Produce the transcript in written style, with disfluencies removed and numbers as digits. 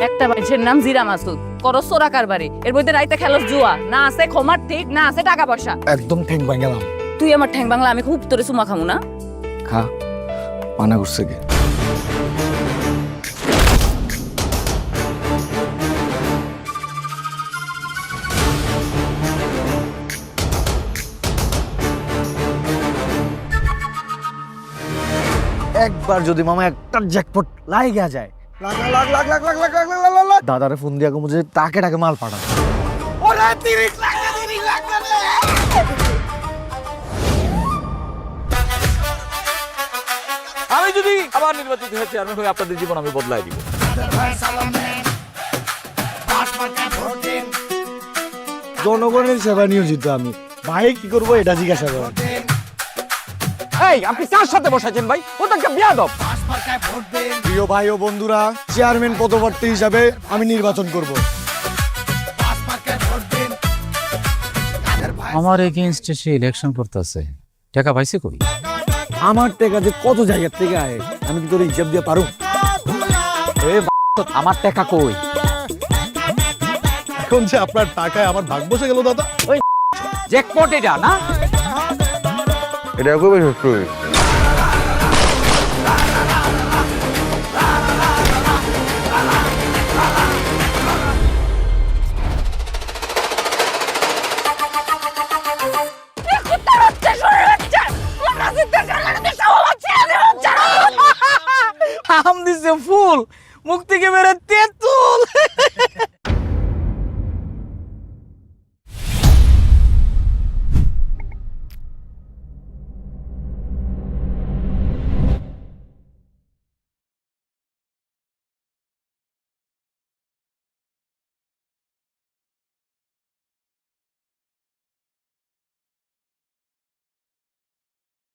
একটা মানুষের নাম জিরা মাসুদ, করো চোরা কারবারি, এর মধ্যে রাইতে খেলোস জুয়া, না আছে ক্ষমার ঠিক, না আছে টাকা পয়সা। একদম ঠ্যাং ভাঙালাম। তুই আমার ঠ্যাং বাংলা, আমি খুব তোরে চুমা খামু না। খা, মানা করছে কে? একবার যদি মামা একটা জ্যাকপট লাগা যায়, দাদারে ফোন দিয়া কমু যে তাকে টাকে মাল পাঠান। আমি যদি আবার নির্বাচিত হয়ে চেয়ারম্যান হয়ে আপনাদের জীবন আমি বদলাই দিব। জনগণের সেবা নিয়োজিত আমি, ভাই কি করবো এটা জিজ্ঞাসা করেন। এই আপনি কার সাথে বসাইছেন ভাই? ও তো একটা বিয়াদব। প্রিয় ভাই ও বন্ধুরা, চেয়ারম্যান পদপ্রার্থী হিসাবে আমি নির্বাচন করব। আমার এগেইনস্টে সে ইলেকশন করতেছে, টাকা পাইছে কই? আমার টাকা যে কত জায়গার থেকে আয়, আমি কি তোর হিসাব দিয়ে পারুম? এ আমার টাকা কই? এখন যে আপনার টাকায় আমার ভাগ বসে গেল দাদা। জ্যাকপট এটা না? এটা কবে শেষ করবি?